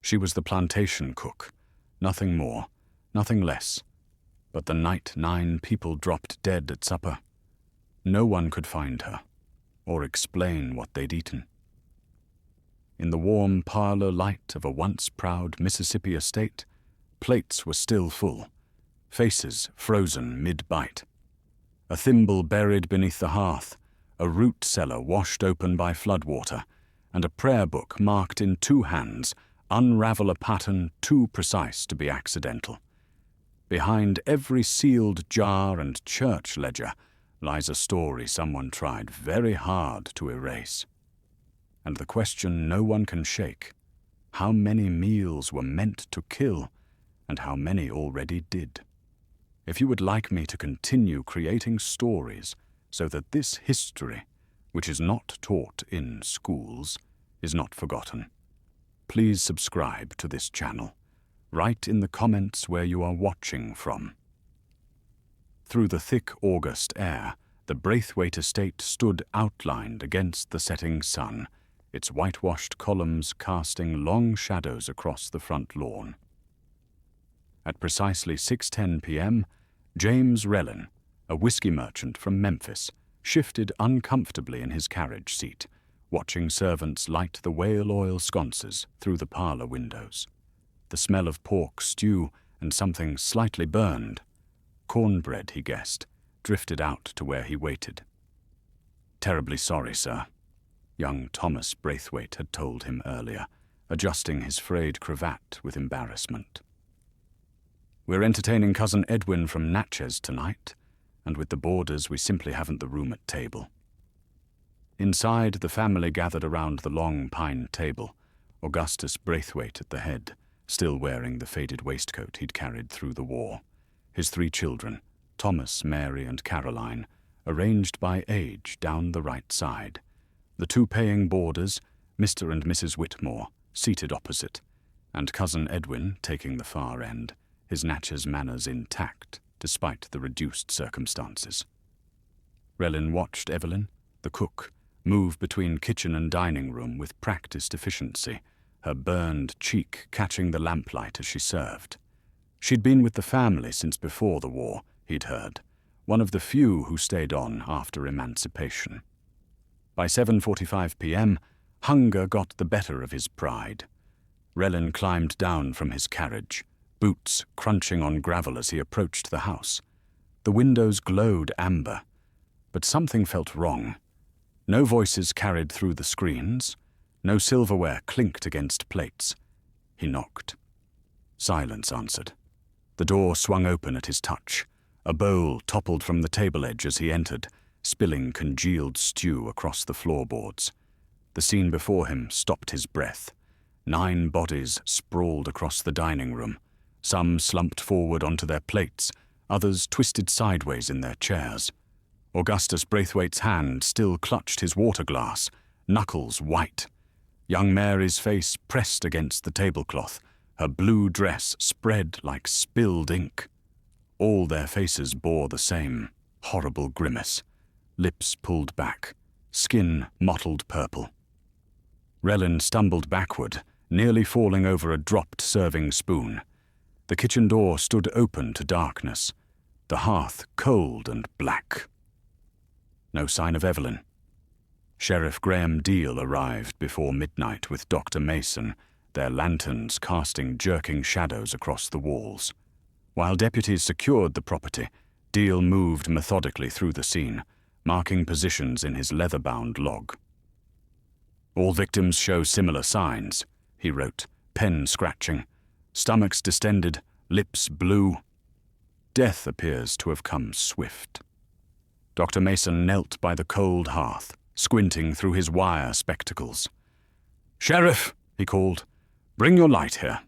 She was the plantation cook, nothing more, nothing less. But the night 9 people dropped dead at supper, no one could find her, or explain what they'd eaten. In the warm parlor light of a once proud Mississippi estate, plates were still full, faces frozen mid-bite. A thimble buried beneath the hearth, a root cellar washed open by floodwater, and a prayer book marked in 2 hands unravel a pattern too precise to be accidental. Behind every sealed jar and church ledger lies a story someone tried very hard to erase. And the question no one can shake: how many meals were meant to kill, and how many already did? If you would like me to continue creating stories so that this history, which is not taught in schools, is not forgotten, please subscribe to this channel. Write in the comments where you are watching from. Through the thick August air, the Braithwaite estate stood outlined against the setting sun, its whitewashed columns casting long shadows across the front lawn. At precisely 6:10 p.m., James Relin, a whiskey merchant from Memphis, shifted uncomfortably in his carriage seat, watching servants light the whale oil sconces through the parlor windows. The smell of pork stew and something slightly burned, cornbread, he guessed, drifted out to where he waited. "Terribly sorry, sir," young Thomas Braithwaite had told him earlier, adjusting his frayed cravat with embarrassment. "We're entertaining Cousin Edwin from Natchez tonight, and with the boarders we simply haven't the room at table." Inside, the family gathered around the long pine table, Augustus Braithwaite at the head, still wearing the faded waistcoat he'd carried through the war. His 3 children, Thomas, Mary, and Caroline, arranged by age down the right side. The 2 paying boarders, Mr. and Mrs. Whitmore, seated opposite, and Cousin Edwin taking the far end, his Natchez manners intact despite the reduced circumstances. Relin watched Evelyn, the cook, move between kitchen and dining room with practiced efficiency, her burned cheek catching the lamplight as she served. She'd been with the family since before the war, he'd heard, one of the few who stayed on after emancipation. By 7:45 p.m., hunger got the better of his pride. Relin climbed down from his carriage, boots crunching on gravel as he approached the house. The windows glowed amber, but something felt wrong. No voices carried through the screens, no silverware clinked against plates. He knocked. Silence answered. The door swung open at his touch. A bowl toppled from the table edge as he entered, spilling congealed stew across the floorboards. The scene before him stopped his breath. 9 bodies sprawled across the dining room, some slumped forward onto their plates, others twisted sideways in their chairs. Augustus Braithwaite's hand still clutched his water glass, knuckles white. Young Mary's face pressed against the tablecloth, her blue dress spread like spilled ink. All their faces bore the same horrible grimace, lips pulled back, skin mottled purple. Relin stumbled backward, nearly falling over a dropped serving spoon. The kitchen door stood open to darkness, the hearth cold and black. No sign of Evelyn. Sheriff Graham Deal arrived before midnight with Dr. Mason, their lanterns casting jerking shadows across the walls. While deputies secured the property, Deal moved methodically through the scene, marking positions in his leather-bound log. "All victims show similar signs," he wrote, pen scratching. "Stomachs distended, lips blue. Death appears to have come swift." Dr. Mason knelt by the cold hearth, squinting through his wire spectacles. "Sheriff," he called, "bring your light here."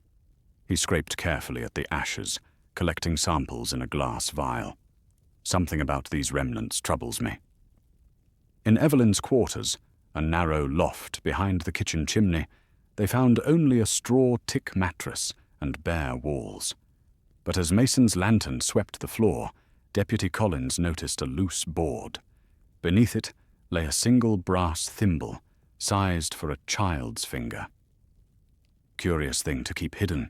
He scraped carefully at the ashes, collecting samples in a glass vial. "Something about these remnants troubles me." In Evelyn's quarters, a narrow loft behind the kitchen chimney, they found only a straw tick mattress and bare walls. But as Mason's lantern swept the floor, Deputy Collins noticed a loose board. Beneath it lay a single brass thimble, sized for a child's finger. Curious thing to keep hidden,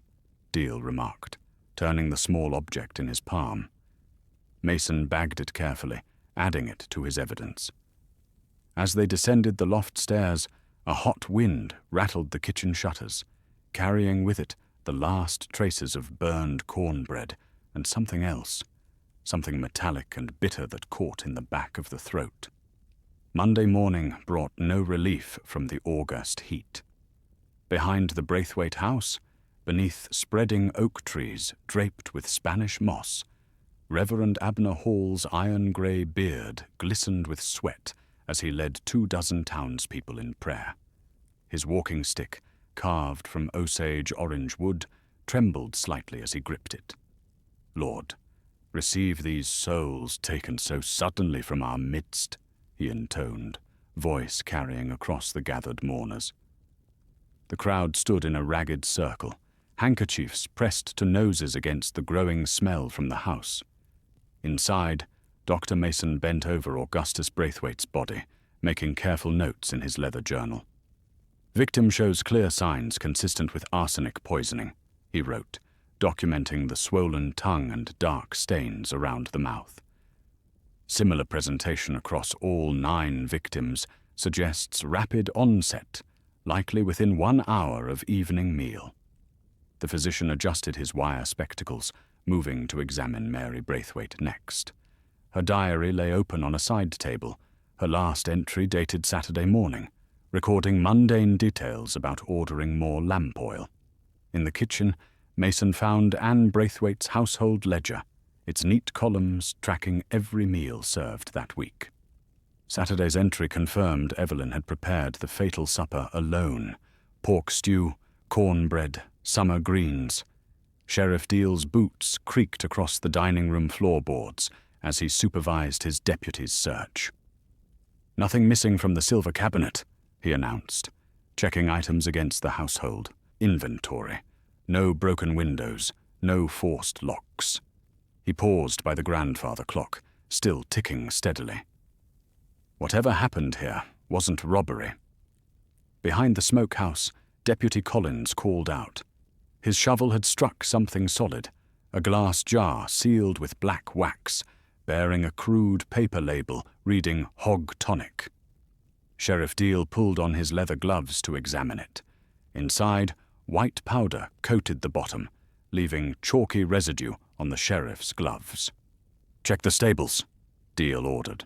Deal remarked, turning the small object in his palm. Mason bagged it carefully, adding it to his evidence. As they descended the loft stairs, a hot wind rattled the kitchen shutters, carrying with it the last traces of burned cornbread and something else, something metallic and bitter that caught in the back of the throat. Monday morning brought no relief from the August heat. Behind the Braithwaite house, beneath spreading oak trees draped with Spanish moss, Reverend Abner Hall's iron-grey beard glistened with sweat as he led 24 townspeople in prayer. His walking stick, carved from Osage orange wood, trembled slightly as he gripped it. Lord, receive these souls taken so suddenly from our midst, he intoned, voice carrying across the gathered mourners. The crowd stood in a ragged circle, handkerchiefs pressed to noses against the growing smell from the house. Inside, Dr. Mason bent over Augustus Braithwaite's body, making careful notes in his leather journal. Victim shows clear signs consistent with arsenic poisoning, he wrote, documenting the swollen tongue and dark stains around the mouth. Similar presentation across all 9 victims suggests rapid onset, likely within 1 hour of evening meal. The physician adjusted his wire spectacles, moving to examine Mary Braithwaite next. Her diary lay open on a side table, her last entry dated Saturday morning, recording mundane details about ordering more lamp oil. In the kitchen, Mason found Anne Braithwaite's household ledger, its neat columns tracking every meal served that week. Saturday's entry confirmed Evelyn had prepared the fatal supper alone: pork stew, cornbread, summer greens. Sheriff Deal's boots creaked across the dining room floorboards as he supervised his deputy's search. Nothing missing from the silver cabinet, he announced, checking items against the household inventory. No broken windows, no forced locks. He paused by the grandfather clock, still ticking steadily. Whatever happened here wasn't robbery. Behind the smokehouse, Deputy Collins called out. His shovel had struck something solid, a glass jar sealed with black wax, bearing a crude paper label reading Hog Tonic. Sheriff Deal pulled on his leather gloves to examine it. Inside, white powder coated the bottom, leaving chalky residue on the sheriff's gloves. "Check the stables," Deal ordered.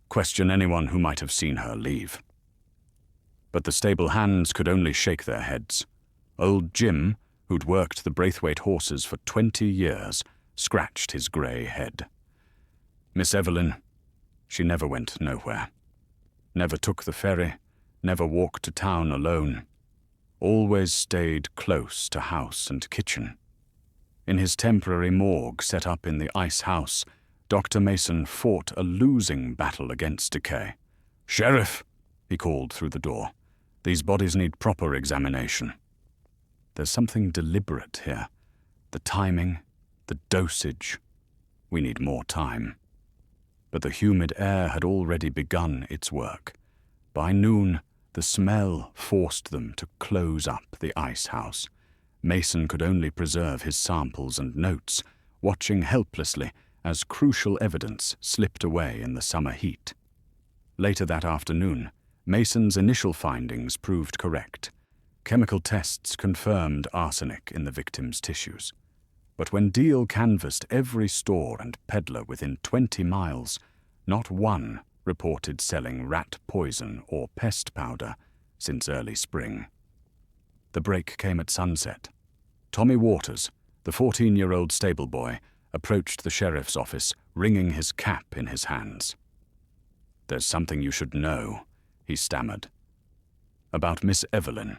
"Question anyone who might have seen her leave." But the stable hands could only shake their heads. Old Jim, who'd worked the Braithwaite horses for 20 years, scratched his grey head. Miss Evelyn, she never went nowhere. Never took the ferry, never walked to town alone. Always stayed close to house and kitchen. In his temporary morgue set up in the ice house, Dr. Mason fought a losing battle against decay. "Sheriff," he called through the door, "these bodies need proper examination." There's something deliberate here. The timing, the dosage. We need more time. But the humid air had already begun its work. By noon, the smell forced them to close up the ice house. Mason could only preserve his samples and notes, watching helplessly as crucial evidence slipped away in the summer heat. Later that afternoon, Mason's initial findings proved correct. Chemical tests confirmed arsenic in the victim's tissues. But when Deal canvassed every store and peddler within 20 miles, not one reported selling rat poison or pest powder since early spring. The break came at sunset. Tommy Waters, the 14-year-old stable boy, approached the sheriff's office, wringing his cap in his hands. "There's something you should know," he stammered. "About Miss Evelyn.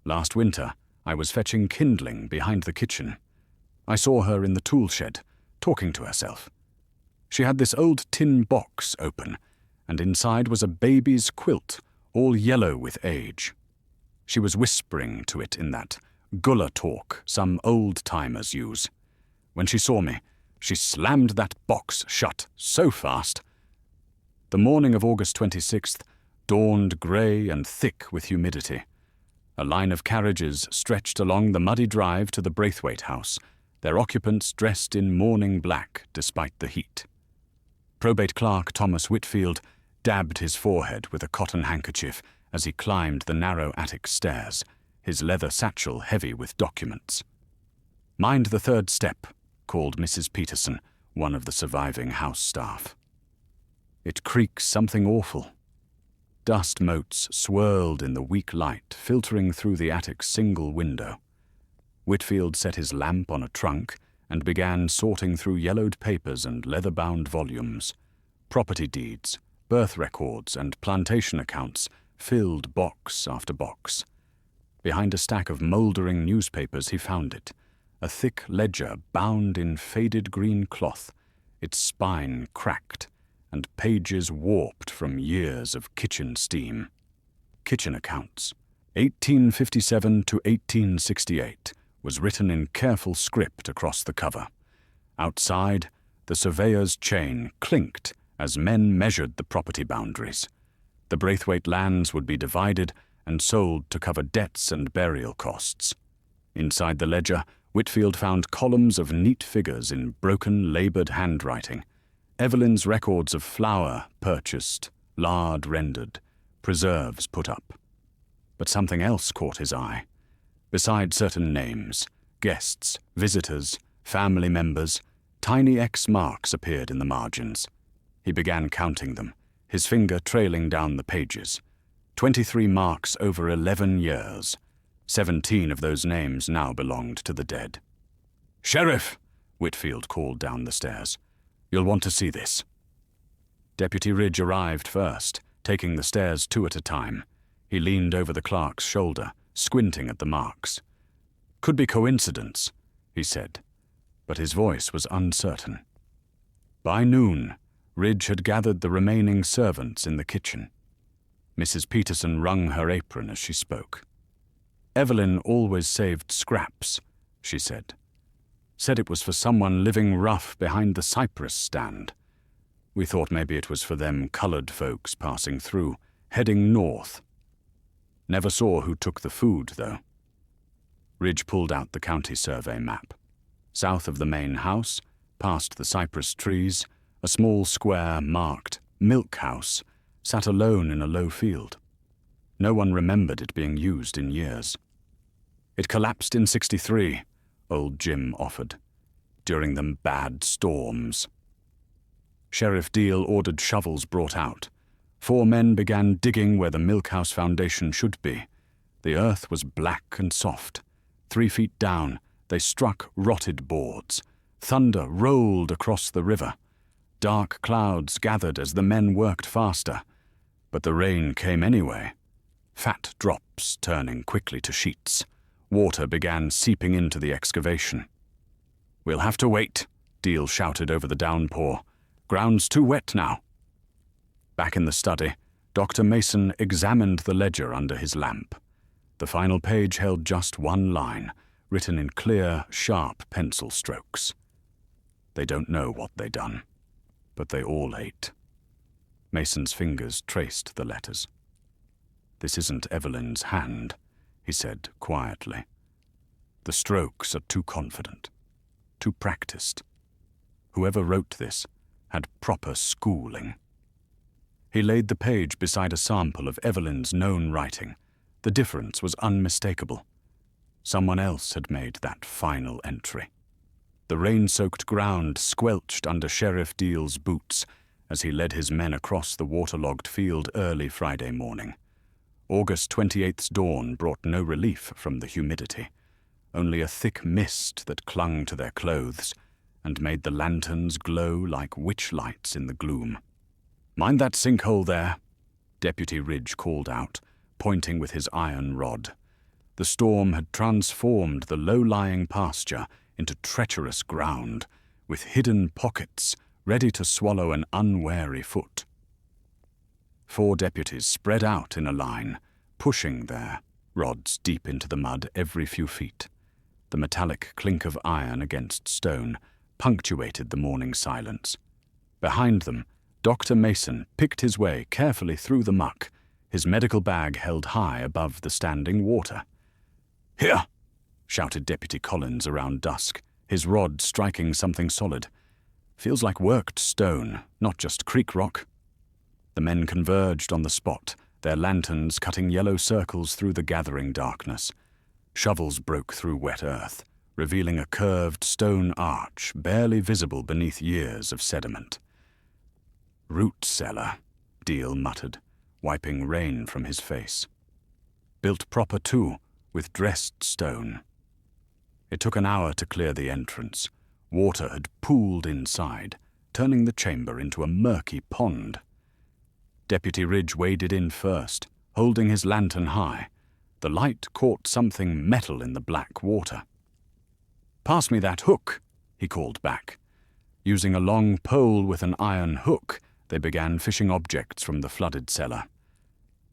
Last winter, I was fetching kindling behind the kitchen. I saw her in the tool shed, talking to herself. She had this old tin box open, and inside was a baby's quilt, all yellow with age. She was whispering to it in that gullah talk some old-timers use. When she saw me, she slammed that box shut so fast." The morning of August 26th dawned grey and thick with humidity. A line of carriages stretched along the muddy drive to the Braithwaite house, their occupants dressed in mourning black despite the heat. Probate clerk Thomas Whitfield dabbed his forehead with a cotton handkerchief as he climbed the narrow attic stairs, his leather satchel heavy with documents. "Mind the third step," called Mrs. Peterson, one of the surviving house staff. It creaks something awful. Dust motes swirled in the weak light filtering through the attic's single window. Whitfield set his lamp on a trunk and began sorting through yellowed papers and leather-bound volumes. Property deeds, birth records, and plantation accounts filled box after box. Behind a stack of mouldering newspapers he found it, a thick ledger bound in faded green cloth, its spine cracked and pages warped from years of kitchen steam. Kitchen accounts, 1857 to 1868, was written in careful script across the cover. Outside, the surveyor's chain clinked as men measured the property boundaries. The Braithwaite lands would be divided and sold to cover debts and burial costs. Inside the ledger, Whitfield found columns of neat figures in broken, laboured handwriting. Evelyn's records of flour purchased, lard rendered, preserves put up. But something else caught his eye. Beside certain names, guests, visitors, family members, tiny X marks appeared in the margins. He began counting them, his finger trailing down the pages. 23 marks over 11 years. 17 of those names now belonged to the dead. "Sheriff!" Whitfield called down the stairs. "You'll want to see this." Deputy Ridge arrived first, taking the stairs two at a time. He leaned over the clerk's shoulder, squinting at the marks. "Could be coincidence," he said, but his voice was uncertain. By noon, Ridge had gathered the remaining servants in the kitchen. Mrs. Peterson wrung her apron as she spoke. "Evelyn always saved scraps," she said. "Said it was for someone living rough behind the cypress stand. We thought maybe it was for them colored folks passing through, heading north. Never saw who took the food, though." Ridge pulled out the county survey map. South of the main house, past the cypress trees, a small square marked Milk House sat alone in a low field. No one remembered it being used in years. "It collapsed in '63, old Jim offered, during them bad storms." Sheriff Deal ordered shovels brought out. 4 men began digging where the Milk House foundation should be. The earth was black and soft. 3 feet down, they struck rotted boards. Thunder rolled across the river. Dark clouds gathered as the men worked faster. But the rain came anyway. Fat drops turning quickly to sheets. Water began seeping into the excavation. "We'll have to wait," Deal shouted over the downpour. "Ground's too wet now." Back in the study, Dr. Mason examined the ledger under his lamp. The final page held just one line, written in clear, sharp pencil strokes. "They don't know what they done, but they all ate." Mason's fingers traced the letters. "This isn't Evelyn's hand," he said quietly. "The strokes are too confident, too practiced. Whoever wrote this had proper schooling." He laid the page beside a sample of Evelyn's known writing. The difference was unmistakable. Someone else had made that final entry. The rain-soaked ground squelched under Sheriff Deal's boots as he led his men across the waterlogged field early Friday morning. August 28th's dawn brought no relief from the humidity, only a thick mist that clung to their clothes and made the lanterns glow like witch lights in the gloom. "Mind that sinkhole there," Deputy Ridge called out, pointing with his iron rod. The storm had transformed the low-lying pasture into treacherous ground, with hidden pockets ready to swallow an unwary foot. 4 deputies spread out in a line, pushing their rods deep into the mud every few feet. The metallic clink of iron against stone punctuated the morning silence. Behind them, Dr. Mason picked his way carefully through the muck, his medical bag held high above the standing water. "Here!" shouted Deputy Collins around dusk, his rod striking something solid. "Feels like worked stone, not just creek rock." The men converged on the spot, their lanterns cutting yellow circles through the gathering darkness. Shovels broke through wet earth, revealing a curved stone arch barely visible beneath years of sediment. "Root cellar," Deal muttered, wiping rain from his face. "Built proper too, with dressed stone." It took an hour to clear the entrance. Water had pooled inside, turning the chamber into a murky pond. Deputy Ridge waded in first, holding his lantern high. The light caught something metal in the black water. "Pass me that hook," he called back. Using a long pole with an iron hook, they began fishing objects from the flooded cellar.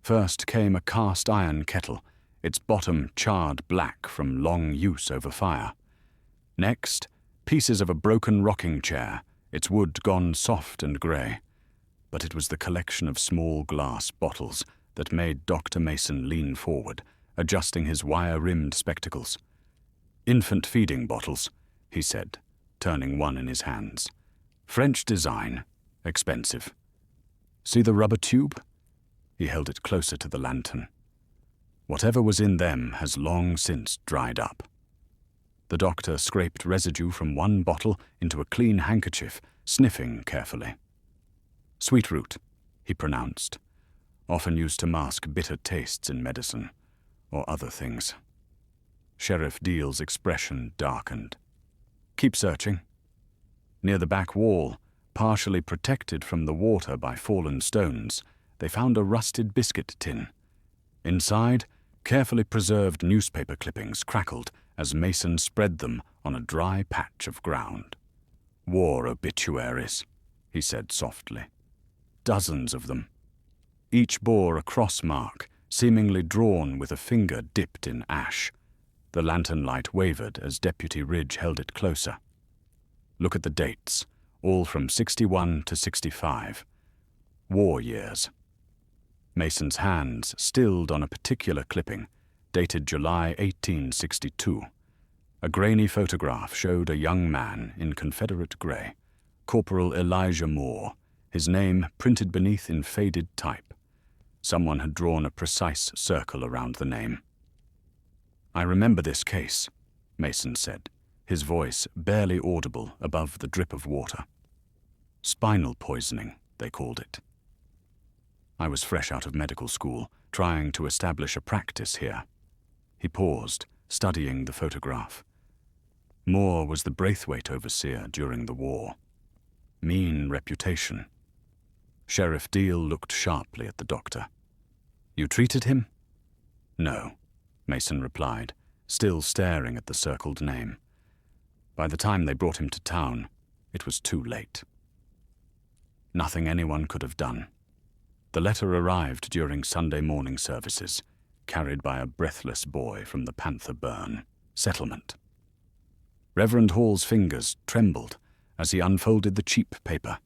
First came a cast iron kettle, its bottom charred black from long use over fire. Next, pieces of a broken rocking chair, its wood gone soft and grey. But it was the collection of small glass bottles that made Dr. Mason lean forward, adjusting his wire-rimmed spectacles. "Infant feeding bottles," he said, turning one in his hands. "French design, expensive. See the rubber tube?" He held it closer to the lantern. "Whatever was in them has long since dried up." The doctor scraped residue from one bottle into a clean handkerchief, sniffing carefully. "Sweetroot," he pronounced, "often used to mask bitter tastes in medicine, or other things." Sheriff Deal's expression darkened. "Keep searching." Near the back wall, partially protected from the water by fallen stones, they found a rusted biscuit tin. Inside, carefully preserved newspaper clippings crackled as Mason spread them on a dry patch of ground. "War obituaries," he said softly. "Dozens of them. Each bore a cross mark, seemingly drawn with a finger dipped in ash." The lantern light wavered as Deputy Ridge held it closer. "Look at the dates, all from 61 to 65. War years." Mason's hands stilled on a particular clipping, dated July 1862. A grainy photograph showed a young man in Confederate gray, Corporal Elijah Moore, his name printed beneath in faded type. Someone had drawn a precise circle around the name. "I remember this case," Mason said, his voice barely audible above the drip of water. "Spinal poisoning, they called it." "I was fresh out of medical school, trying to establish a practice here." He paused, studying the photograph. Moore was the Braithwaite overseer during the war. Mean reputation. Sheriff Deal looked sharply at the doctor. "You treated him?" "No," Mason replied, still staring at the circled name. "By the time they brought him to town, it was too late." Nothing anyone could have done. The letter arrived during Sunday morning services, carried by a breathless boy from the Panther Burn settlement. Reverend Hall's fingers trembled as he unfolded the cheap paper,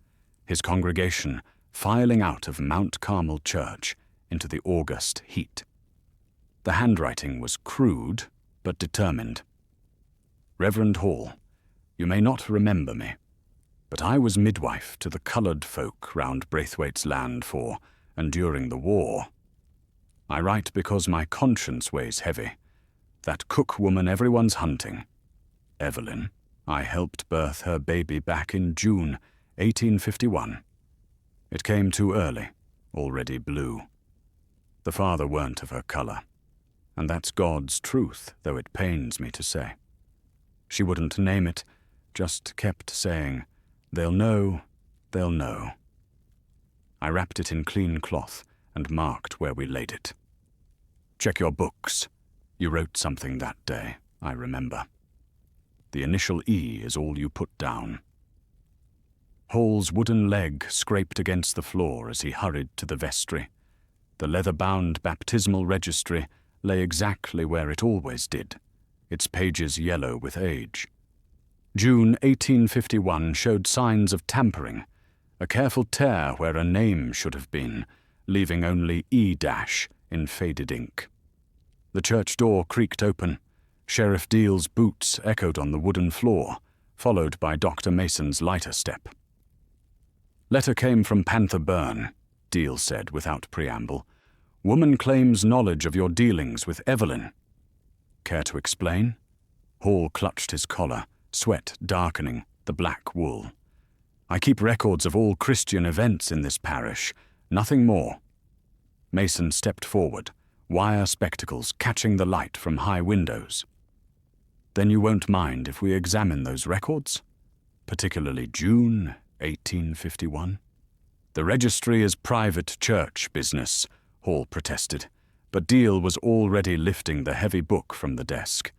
his congregation filing out of Mount Carmel Church into the August heat. The handwriting was crude, but determined. "Reverend Hall, you may not remember me, but I was midwife to the colored folk round Braithwaite's land for and during the war. I write because my conscience weighs heavy. That cook woman everyone's hunting, Evelyn, I helped birth her baby back in June 1851. It came too early, already blue. The father weren't of her color, and that's God's truth, though it pains me to say. She wouldn't name it, just kept saying, 'They'll know, they'll know.' I wrapped it in clean cloth and marked where we laid it. Check your books. You wrote something that day, I remember. The initial E is all you put down." Hall's wooden leg scraped against the floor as he hurried to the vestry. The leather-bound baptismal registry lay exactly where it always did, its pages yellow with age. June 1851 showed signs of tampering, a careful tear where a name should have been, leaving only E- in faded ink. The church door creaked open. Sheriff Deal's boots echoed on the wooden floor, followed by Dr. Mason's lighter step. "Letter came from Panther Burn," Deal said without preamble. "Woman claims knowledge of your dealings with Evelyn." "Care to explain?" Hall clutched his collar, sweat darkening the black wool. "I keep records of all Christian events in this parish, nothing more." Mason stepped forward, wire spectacles catching the light from high windows. "Then you won't mind if we examine those records? Particularly June 1851? "The registry is private church business," Hall protested, but Deal was already lifting the heavy book from the desk.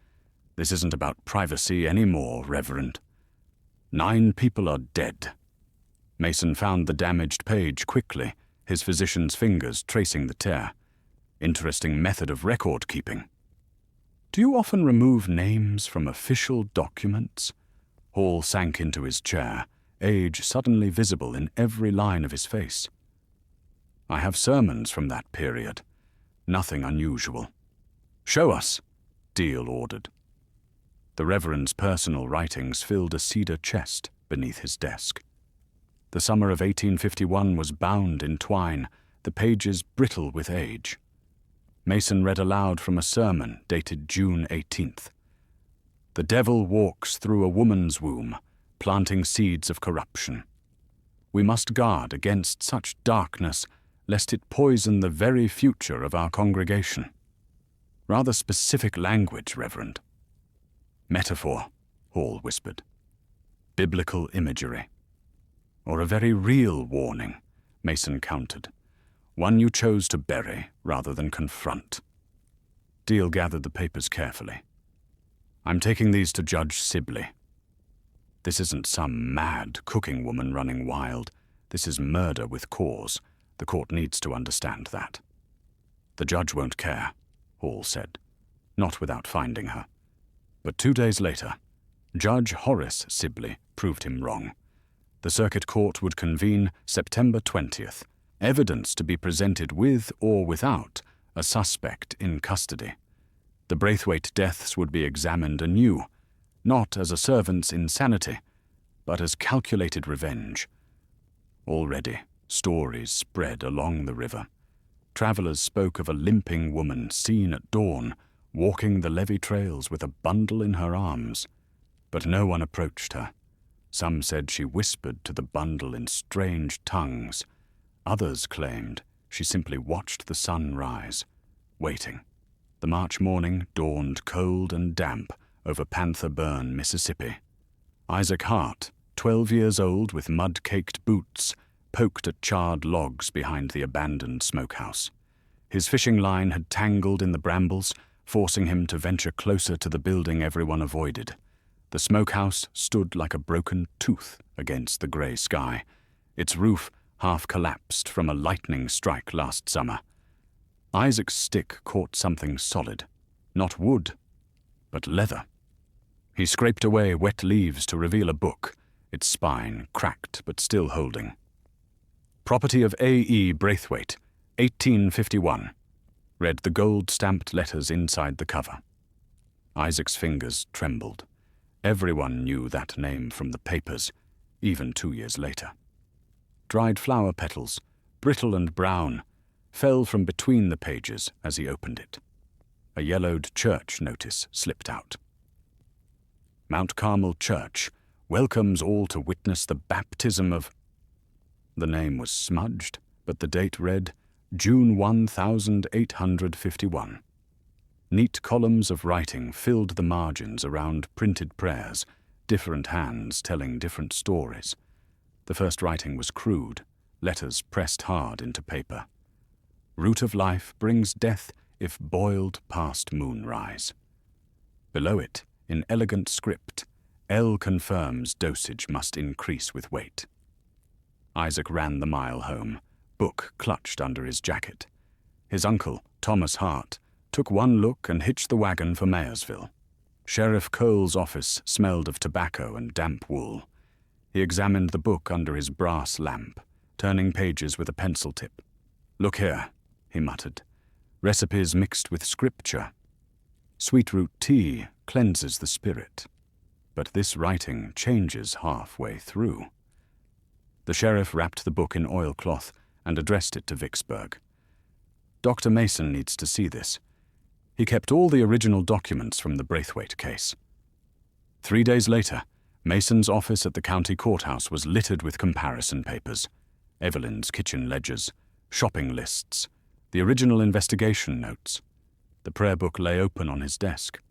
"This isn't about privacy anymore, Reverend. 9 people are dead." Mason found the damaged page quickly, his physician's fingers tracing the tear. Interesting method of record-keeping. "Do you often remove names from official documents?" Hall sank into his chair, age suddenly visible in every line of his face. "I have sermons from that period. Nothing unusual." "Show us," Deal ordered. The Reverend's personal writings filled a cedar chest beneath his desk. The summer of 1851 was bound in twine, the pages brittle with age. Mason read aloud from a sermon dated June 18th. "The devil walks through a woman's womb, planting seeds of corruption. We must guard against such darkness, lest it poison the very future of our congregation." "Rather specific language, Reverend." "Metaphor," Hall whispered. "Biblical imagery." "Or a very real warning," Mason countered. "One you chose to bury rather than confront." Deal gathered the papers carefully. "I'm taking these to Judge Sibley. This isn't some mad cooking woman running wild. This is murder with cause. The court needs to understand that." "The judge won't care," Hall said, "not without finding her." But 2 days later, Judge Horace Sibley proved him wrong. The circuit court would convene September 20th, evidence to be presented with or without a suspect in custody. The Braithwaite deaths would be examined anew, not as a servant's insanity, but as calculated revenge. Already, stories spread along the river. Travelers spoke of a limping woman seen at dawn, walking the levee trails with a bundle in her arms. But no one approached her. Some said she whispered to the bundle in strange tongues. Others claimed she simply watched the sun rise, waiting. The March morning dawned cold and damp over Panther Burn, Mississippi. Isaac Hart, 12 years old with mud-caked boots, poked at charred logs behind the abandoned smokehouse. His fishing line had tangled in the brambles, forcing him to venture closer to the building everyone avoided. The smokehouse stood like a broken tooth against the grey sky, its roof half collapsed from a lightning strike last summer. Isaac's stick caught something solid, not wood, but leather. He scraped away wet leaves to reveal a book, its spine cracked but still holding. "Property of A.E. Braithwaite, 1851, read the gold-stamped letters inside the cover. Isaac's fingers trembled. Everyone knew that name from the papers, even 2 years later. Dried flower petals, brittle and brown, fell from between the pages as he opened it. A yellowed church notice slipped out. Mount Carmel Church welcomes all to witness the baptism of... The name was smudged, but the date read June 1851. Neat columns of writing filled the margins around printed prayers, different hands telling different stories. The first writing was crude, letters pressed hard into paper. Root of life brings death if boiled past moonrise. Below it, in elegant script, L confirms dosage must increase with weight. Isaac ran the mile home, book clutched under his jacket. His uncle, Thomas Hart, took one look and hitched the wagon for Mayersville. Sheriff Cole's office smelled of tobacco and damp wool. He examined the book under his brass lamp, turning pages with a pencil tip. "Look here," he muttered. "Recipes mixed with scripture. Sweetroot tea cleanses the spirit. But this writing changes halfway through." The sheriff wrapped the book in oilcloth and addressed it to Vicksburg. "Dr. Mason needs to see this. He kept all the original documents from the Braithwaite case." 3 days later, Mason's office at the county courthouse was littered with comparison papers, Evelyn's kitchen ledgers, shopping lists, the original investigation notes. The prayer book lay open on his desk.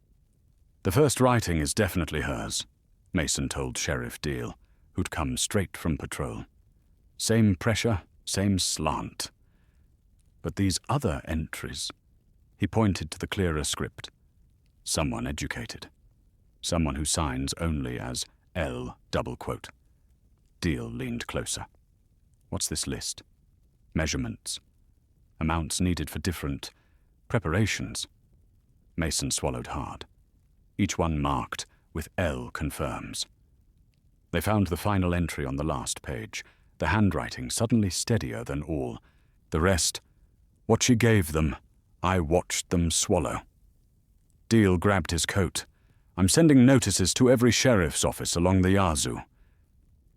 "The first writing is definitely hers," Mason told Sheriff Deal, who'd come straight from patrol. "Same pressure, same slant. But these other entries," he pointed to the clearer script. "Someone educated. Someone who signs only as L double quote." Deal leaned closer. "What's this list?" "Measurements. Amounts needed for different preparations." Mason swallowed hard. Each one marked with L confirms. They found the final entry on the last page, the handwriting suddenly steadier than all. The rest, "What she gave them, I watched them swallow." Deal grabbed his coat. "I'm sending notices to every sheriff's office along the Yazoo.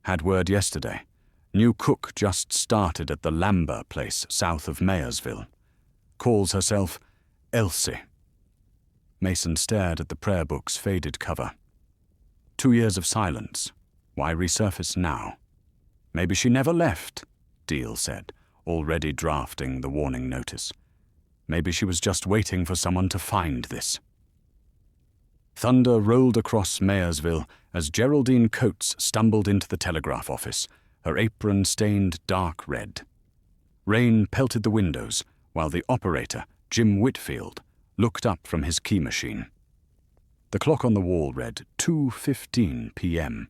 Had word yesterday. New cook just started at the Lambert place south of Mayersville. Calls herself Elsie." Mason stared at the prayer book's faded cover. 2 years of silence. Why resurface now? "Maybe she never left," Deal said, already drafting the warning notice. "Maybe she was just waiting for someone to find this." Thunder rolled across Mayersville as Geraldine Coates stumbled into the telegraph office, her apron stained dark red. Rain pelted the windows, while the operator, Jim Whitfield, looked up from his key machine. The clock on the wall read 2:15 p.m.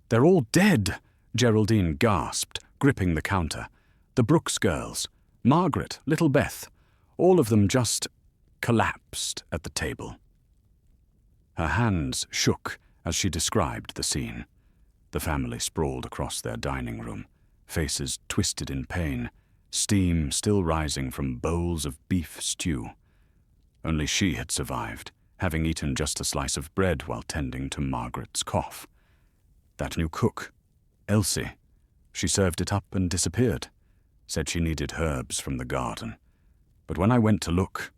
"They're all dead," Geraldine gasped, gripping the counter. "The Brooks girls, Margaret, little Beth, all of them just collapsed at the table." Her hands shook as she described the scene. The family sprawled across their dining room, faces twisted in pain, steam still rising from bowls of beef stew. Only she had survived, having eaten just a slice of bread while tending to Margaret's cough. That new cook, Elsie, she served it up and disappeared, said she needed herbs from the garden. But when I went to look,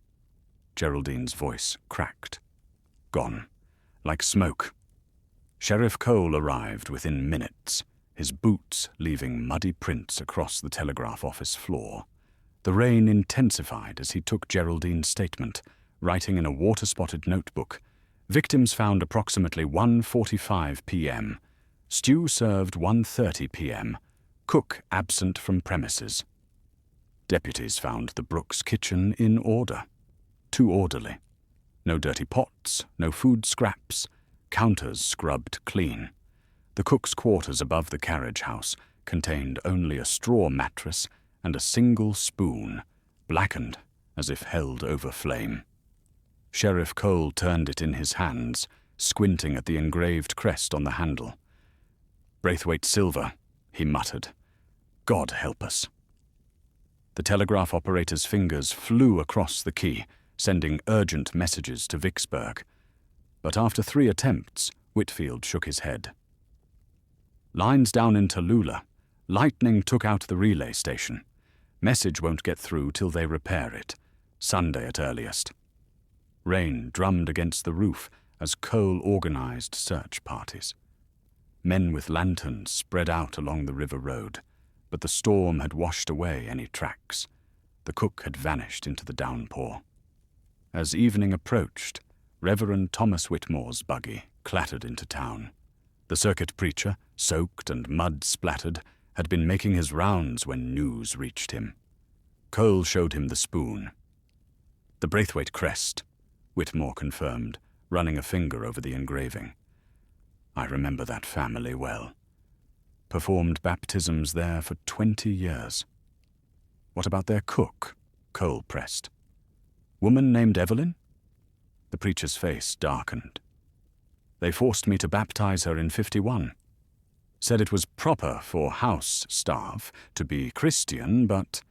Geraldine's voice cracked. Gone, like smoke. Sheriff Cole arrived within minutes, his boots leaving muddy prints across the telegraph office floor. The rain intensified as he took Geraldine's statement, writing in a water-spotted notebook. Victims found approximately 1:45 p.m. Stew served 1:30 p.m. Cook absent from premises. Deputies found the Brooks kitchen in order. Too orderly. No dirty pots, no food scraps, counters scrubbed clean. The cook's quarters above the carriage house contained only a straw mattress and a single spoon, blackened as if held over flame. Sheriff Cole turned it in his hands, squinting at the engraved crest on the handle. "Braithwaite silver," he muttered. "God help us." The telegraph operator's fingers flew across the key, sending urgent messages to Vicksburg. But after 3 attempts, Whitfield shook his head. "Lines down in Tallulah. Lightning took out the relay station. Message won't get through till they repair it. Sunday at earliest." Rain drummed against the roof as Cole organized search parties. Men with lanterns spread out along the river road, but the storm had washed away any tracks. The cook had vanished into the downpour. As evening approached, Reverend Thomas Whitmore's buggy clattered into town. The circuit preacher, soaked and mud-splattered, had been making his rounds when news reached him. Cole showed him the spoon. "The Braithwaite crest," Whitmore confirmed, running a finger over the engraving. "I remember that family well. Performed baptisms there for 20 years. "What about their cook?" Cole pressed. "Woman named Evelyn?" The preacher's face darkened. "They forced me to baptize her in 51. Said it was proper for house staff to be Christian, but..."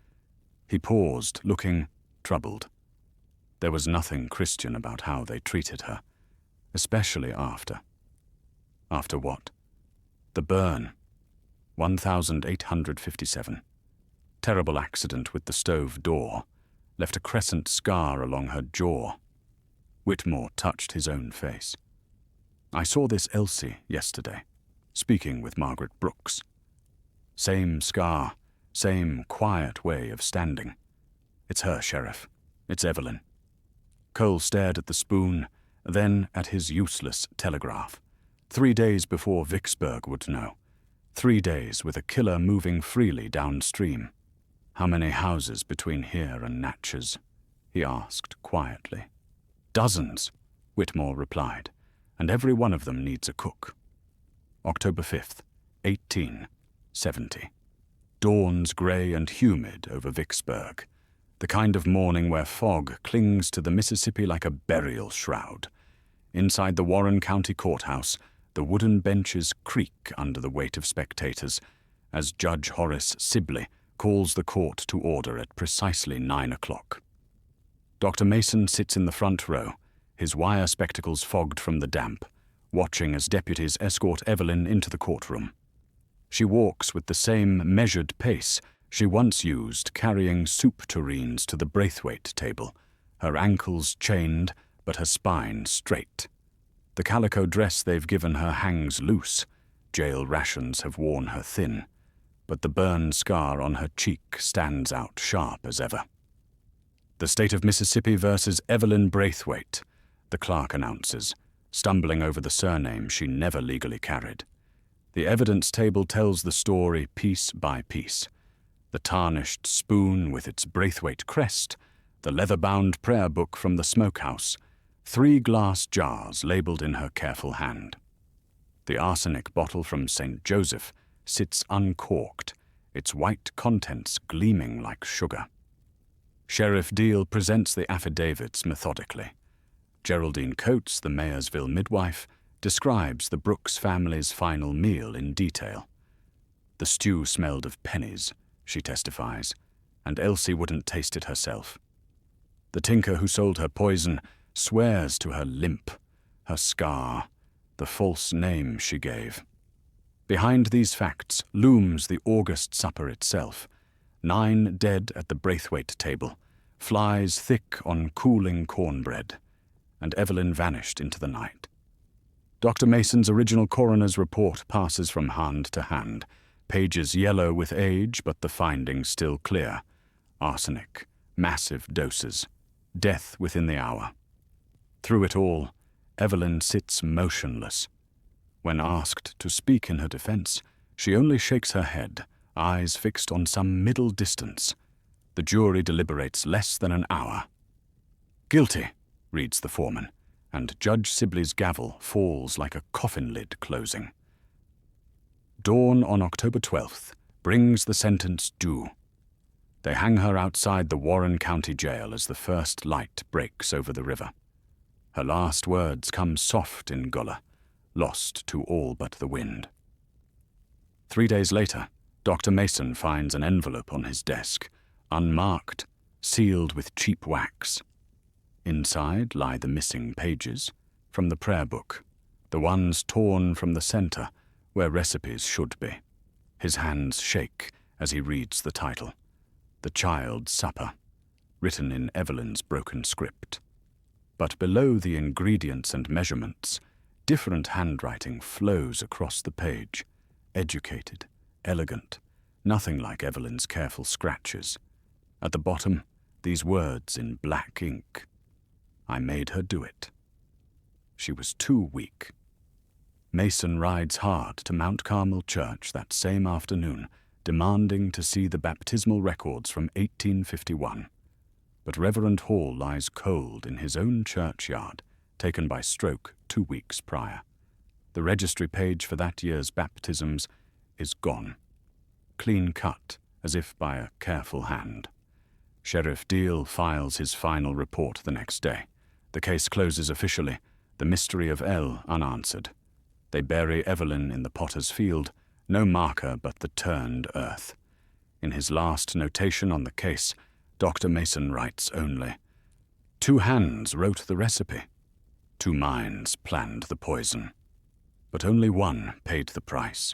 He paused, looking troubled. There was nothing Christian about how they treated her, especially after. After what? The burn. 1857. Terrible accident with the stove door. Left a crescent scar along her jaw. Whitmore touched his own face. I saw this Elsie yesterday, speaking with Margaret Brooks. Same scar, same quiet way of standing. It's her, Sheriff. It's Evelyn. Cole stared at the spoon, then at his useless telegraph. 3 days before Vicksburg would know. 3 days with a killer moving freely downstream. How many houses between here and Natchez? He asked quietly. Dozens, Whitmore replied, and every one of them needs a cook. October 5th, 1870. Dawn's grey and humid over Vicksburg, the kind of morning where fog clings to the Mississippi like a burial shroud. Inside the Warren County Courthouse, the wooden benches creak under the weight of spectators as Judge Horace Sibley calls the court to order at precisely 9 o'clock. Dr. Mason sits in the front row, his wire spectacles fogged from the damp, watching as deputies escort Evelyn into the courtroom. She walks with the same measured pace she once used carrying soup tureens to the Braithwaite table, her ankles chained but her spine straight. The calico dress they've given her hangs loose. Jail rations have worn her thin, but the burn scar on her cheek stands out sharp as ever. The state of Mississippi versus Evelyn Braithwaite, the clerk announces, stumbling over the surname she never legally carried. The evidence table tells the story piece by piece. The tarnished spoon with its Braithwaite crest, the leather-bound prayer book from the smokehouse, 3 glass jars labeled in her careful hand. The arsenic bottle from St. Joseph sits uncorked, its white contents gleaming like sugar. Sheriff Deal presents the affidavits methodically. Geraldine Coates, the Mayersville midwife, describes the Brooks family's final meal in detail. The stew smelled of pennies, she testifies, and Elsie wouldn't taste it herself. The tinker who sold her poison swears to her limp, her scar, the false name she gave. Behind these facts looms the august supper itself, 9 dead at the Braithwaite table, flies thick on cooling cornbread, and Evelyn vanished into the night. Dr. Mason's original coroner's report passes from hand to hand, pages yellow with age, but the findings still clear. Arsenic, massive doses, death within the hour. Through it all, Evelyn sits motionless. When asked to speak in her defense, she only shakes her head, eyes fixed on some middle distance. The jury deliberates less than an hour. Guilty, reads the foreman, and Judge Sibley's gavel falls like a coffin lid closing. Dawn on October 12th brings the sentence due. They hang her outside the Warren County Jail as the first light breaks over the river. Her last words come soft in Gullah, lost to all but the wind. 3 days later, Dr. Mason finds an envelope on his desk, unmarked, sealed with cheap wax. Inside lie the missing pages from the prayer book, the ones torn from the center where recipes should be. His hands shake as he reads the title, The Child's Supper, written in Evelyn's broken script. But below the ingredients and measurements, different handwriting flows across the page, educated, elegant, nothing like Evelyn's careful scratches. At the bottom, these words in black ink. I made her do it. She was too weak. Mason rides hard to Mount Carmel Church that same afternoon, demanding to see the baptismal records from 1851. But Reverend Hall lies cold in his own churchyard, taken by stroke 2 weeks prior. The registry page for that year's baptisms is gone, clean cut as if by a careful hand. Sheriff Deal files his final report the next day. The case closes officially, the mystery of L unanswered. They bury Evelyn in the potter's field, no marker but the turned earth. In his last notation on the case, Dr. Mason writes only, "2 hands wrote the recipe. 2 minds planned the poison. But only one paid the price."